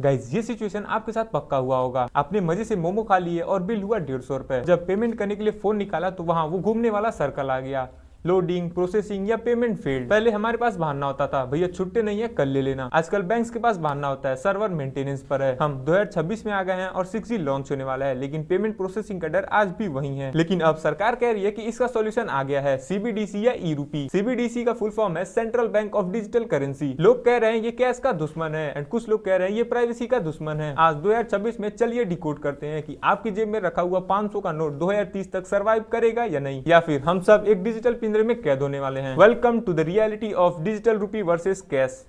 Guys ये situation आपके साथ पक्का हुआ होगा। आपने मजे से मोमो खा लिए और बिल हुआ 150 रुपए। जब पेमेंट करने के लिए फोन निकाला तो वहां वो घूमने वाला सर्कल आ गया, लोडिंग, प्रोसेसिंग या पेमेंट फेल्ड। पहले हमारे पास बहाना होता था, भैया छुट्टे नहीं है कल ले लेना। आजकल बैंक्स के पास बहाना होता है, सर्वर मेंटेनेंस पर है। हम 2026 में आ गए हैं और 6G लॉन्च होने वाला है, लेकिन पेमेंट प्रोसेसिंग का डर आज भी वही है। लेकिन अब सरकार कह रही है कि इसका सॉल्यूशन आ गया है, CBDC या ई-रूपी। CBDC का फुल फॉर्म है central bank of digital currency. लोग कह रहे हैं ये कैश का दुश्मन है एंड कुछ लोग कह रहे हैं ये प्राइवेसी का दुश्मन है। आज 2026 में चलिए डिकोड करते हैं कि आपकी जेब में रखा हुआ 500 का नोट 2030 तक सर्वाइव करेगा या नहीं, या फिर हम सब एक डिजिटल पिंजरे में कैद होने वाले हैं। Welcome to the reality of digital rupee versus cash.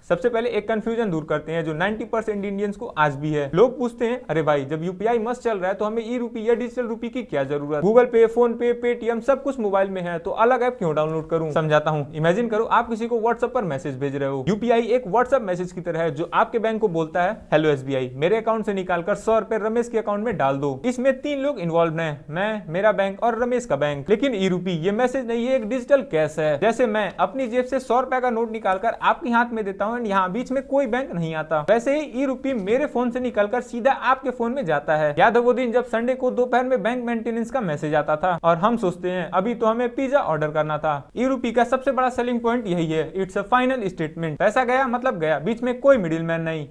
सबसे पहले एक कंफ्यूजन दूर करते हैं जो 90% इंडियंस को आज भी है। लोग पूछते हैं, अरे भाई जब यूपीआई मस्त चल रहा है तो हमें ई-रूपी या डिजिटल रूपी की क्या जरूरत, गूगल पे, फोन पे, पेटीएम सब कुछ मोबाइल में है तो अलग ऐप क्यों डाउनलोड करूं। समझाता हूं। इमेजिन करो आप किसी को व्हाट्सएप पर मैसेज भेज रहे हो। यूपीआई एक व्हाट्सएप मैसेज की तरह है जो आपके बैंक को बोलता है, हेलो एसबीआई, मेरे अकाउंट से निकालकर 100 रुपए रमेश के अकाउंट में डाल दो। इसमें 3 लोग इन्वॉल्व है, मैं, मेरा बैंक और रमेश का बैंक। लेकिन ई-रूपी ये मैसेज नहीं है, एक डिजिटल कैश है। जैसे मैं अपनी जेब से 100 रुपए का नोट निकालकर आपके हाथ में देता हूँ, यहाँ बीच में कोई बैंक नहीं आता। वैसे ही ई-रूपी मेरे फोन से निकलकर सीधा आपके फोन में जाता है। याद है वो दिन जब संडे को दोपहर में बैंक मेंटेनेंस का मैसेज आता था और हम सोचते हैं अभी तो हमें पिज्जा ऑर्डर करना था। ई-रूपी का सबसे बड़ा सेलिंग पॉइंट यही है, इट्स अ फाइनल स्टेटमेंट। पैसा गया मतलब गया, बीच में कोई मिडिल मैन नहीं।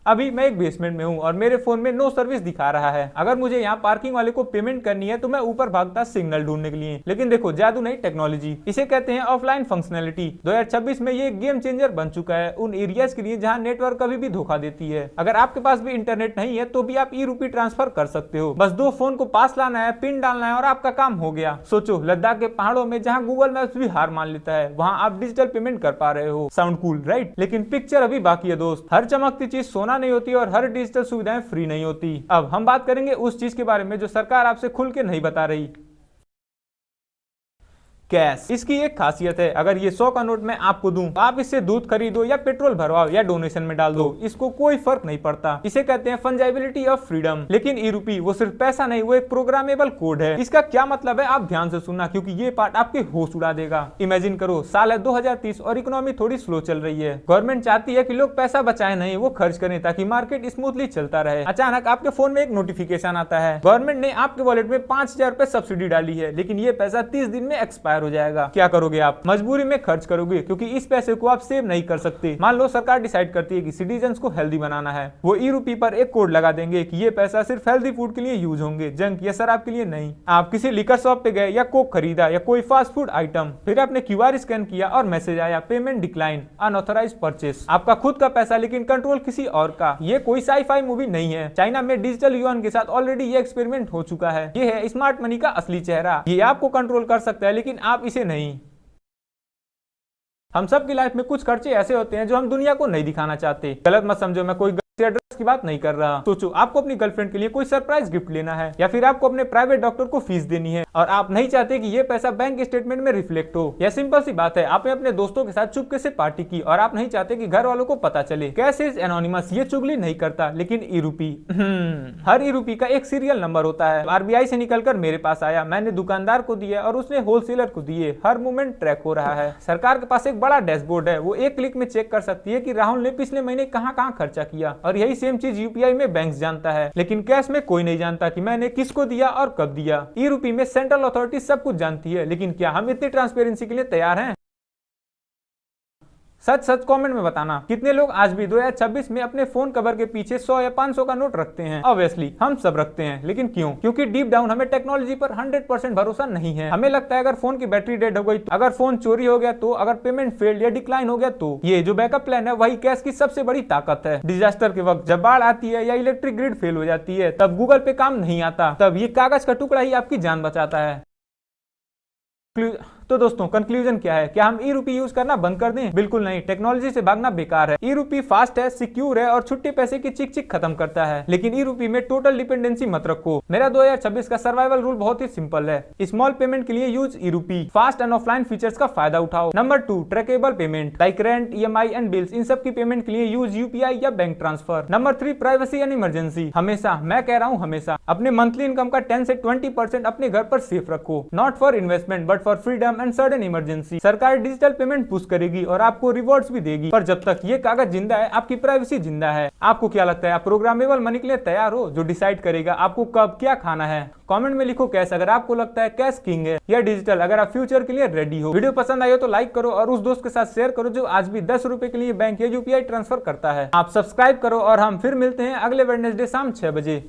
अभी मैं एक बेसमेंट में हूं और मेरे फोन में नो सर्विस दिखा रहा है। अगर मुझे यहाँ पार्किंग वाले को पेमेंट करनी है तो मैं ऊपर भागता सिग्नल ढूंढने के लिए। लेकिन देखो जादू नहीं, टेक्नोलॉजी, इसे कहते हैं ऑफलाइन फंक्शनैलिटी। 2026 में ये गेम चेंजर बन चुका है उन एरियाज के लिए जहाँ नेटवर्क कभी भी धोखा देती है। अगर आपके पास भी इंटरनेट नहीं है तो भी आप ई-रूपी ट्रांसफर कर सकते हो। बस 2 फोन को पास लाना है, पिन डालना है और आपका काम हो गया। सोचो लद्दाख के पहाड़ों में जहाँ गूगल मैप्स भी हार मान लेता है, वहाँ आप डिजिटल पेमेंट कर पा रहे हो। Sound cool right? लेकिन पिक्चर अभी बाकी है दोस्त। हर चमकती चीज सोना नहीं होती और हर डिजिटल सुविधाएं फ्री नहीं होती। अब हम बात करेंगे उस चीज के बारे में जो सरकार आपसे खुल के नहीं बता रही, कैश। इसकी एक खासियत है, अगर ये 100 का नोट मैं आपको दूं, आप इससे दूध खरीदो या पेट्रोल भरवाओ या डोनेशन में डाल दो, इसको कोई फर्क नहीं पड़ता। इसे कहते हैं फंजाइबिलिटी ऑफ फ्रीडम। लेकिन ई-रूपी वो सिर्फ पैसा नहीं, वो एक प्रोग्रामेबल कोड है। इसका क्या मतलब है आप ध्यान से सुनना, क्योंकि ये पार्ट आपके होश उड़ा देगा। इमेजिन करो साल है 2030 और इकोनॉमी थोड़ी स्लो चल रही है। गवर्नमेंट चाहती है कि लोग पैसा बचाए नहीं, वो खर्च करें ताकि मार्केट स्मूथली चलता रहे। अचानक आपके फोन में एक नोटिफिकेशन आता है, गवर्नमेंट ने आपके वॉलेट में 5000 रुपए सब्सिडी डाली है, लेकिन ये पैसा 30 दिन में एक्सपायर हो जाएगा। क्या करोगे आप? मजबूरी में खर्च करोगे, क्योंकि इस पैसे को आप सेव नहीं कर सकते। मान लो सरकार डिसाइड करती है कि सिटीजन्स को हेल्दी बनाना है, वो ई-रूपी पर एक कोड लगा देंगे कि ये पैसा सिर्फ हेल्दी फूड के लिए यूज होंगे, जंक या शराब के लिए नहीं। आप किसी लिकर शॉप पे गए या कोक खरीदा या कोई फास्ट फूड आइटम, फिर आपने क्यूआर स्कैन किया और मैसेज आया, पेमेंट डिक्लाइन, अनऑथराइज्ड परचेस। आपका खुद का पैसा लेकिन कंट्रोल किसी और का। ये कोई साई-फाई मूवी नहीं है। चाइना में डिजिटल युआन के साथ ऑलरेडी ये एक्सपेरिमेंट हो चुका है। ये है स्मार्ट मनी का असली चेहरा। ये आपको कंट्रोल कर सकता है लेकिन आप इसे नहीं। हम सब की लाइफ में कुछ खर्चे ऐसे होते हैं जो हम दुनिया को नहीं दिखाना चाहते। गलत मत समझो, मैं कोई एड्रेस की बात नहीं कर रहा। सोचो आपको अपनी गर्लफ्रेंड के लिए कोई सरप्राइज गिफ्ट लेना है या फिर आपको अपने प्राइवेट डॉक्टर को फीस देनी है और आप नहीं चाहते कि ये पैसा बैंक स्टेटमेंट में रिफ्लेक्ट हो। यह सिंपल सी बात है, आपने अपने दोस्तों के साथ चुपके से पार्टी की और आप नहीं चाहते कि घर वालों को पता चले। कैश इज एनोनिमस, ये चुगली नहीं करता। लेकिन ई-रूपी, हर ई-रूपी का एक सीरियल नंबर होता है। आरबीआई से निकलकर मेरे पास आया, मैंने दुकानदार को दिया और उसने होलसेलर को दिए। हर मूवमेंट ट्रैक हो रहा है। सरकार के पास एक बड़ा डैशबोर्ड है, वो एक क्लिक में चेक कर सकती है कि राहुल ने पिछले महीने कहां कहां खर्चा किया। और यही सेम चीज यूपीआई में बैंक्स जानता है, लेकिन कैश में कोई नहीं जानता कि मैंने किसको दिया और कब दिया। ई-रूपी में सेंट्रल अथॉरिटी सब कुछ जानती है, लेकिन क्या हम इतनी ट्रांसपेरेंसी के लिए तैयार हैं? सच सच कमेंट में बताना, कितने लोग आज भी 2026 में अपने फोन कवर के पीछे 100 या 500 का नोट रखते हैं? ऑब्वियसली हम सब रखते हैं, लेकिन क्यों? क्योंकि डीप डाउन हमें टेक्नोलॉजी पर 100% भरोसा नहीं है। हमें लगता है अगर फोन की बैटरी डेड हो गई तो, अगर फोन चोरी हो गया तो, अगर पेमेंट फेल्ड या डिक्लाइन हो गया तो। ये जो बैकअप प्लान है वही कैश की सबसे बड़ी ताकत है। डिजास्टर के वक्त जब बाढ़ आती है या इलेक्ट्रिक ग्रिड फेल हो जाती है, तब गूगल पे काम नहीं आता, तब ये कागज का टुकड़ा ही आपकी जान बचाता है। तो दोस्तों कंक्लूजन क्या है? क्या हम ई-रूपी यूज करना बंद कर दें? बिल्कुल नहीं, टेक्नोलॉजी से भागना बेकार है। ई-रूपी फास्ट है, सिक्योर है और छुट्टे पैसे की चिक चिक खत्म करता है, लेकिन ई-रूपी में टोटल डिपेंडेंसी मत रखो। मेरा 2026 का सर्वाइवल रूल बहुत ही सिंपल है, स्मॉल पेमेंट के लिए use e rupee, fast and offline features का फायदा उठाओ। Number 2, trackable payment like rent, EMI and bills, इन सब की पेमेंट के लिए यूज यूपीआई या bank transfer. Number 3, privacy and emergency, हमेशा, मैं कह रहा हूँ हमेशा, अपने मंथली इनकम का 10 से 20% अपने घर पर सेफ रखो। Not for investment but for freedom time and sudden emergency. सरकार डिजिटल पेमेंट पुश करेगी और आपको रिवॉर्ड्स भी देगी, पर जब तक ये कागज जिंदा है आपकी प्राइवेसी जिंदा है। आपको क्या लगता है, आप प्रोग्रामेबल मनी के लिए तैयार हो, जो डिसाइड करेगा आपको कब क्या खाना है? कमेंट में लिखो कैश अगर आपको लगता है कैश किंग है या डिजिटल, अगर आप फ्यूचर के लिए रेडी हो। वीडियो पसंद आई हो तो लाइक करो और उस दोस्त के साथ शेयर करो जो आज भी 10 रुपए के लिए बैंक या यूपीआई ट्रांसफर करता है। आप सब्सक्राइब करो और हम फिर मिलते हैं अगले वेडनेसडे शाम 6 बजे।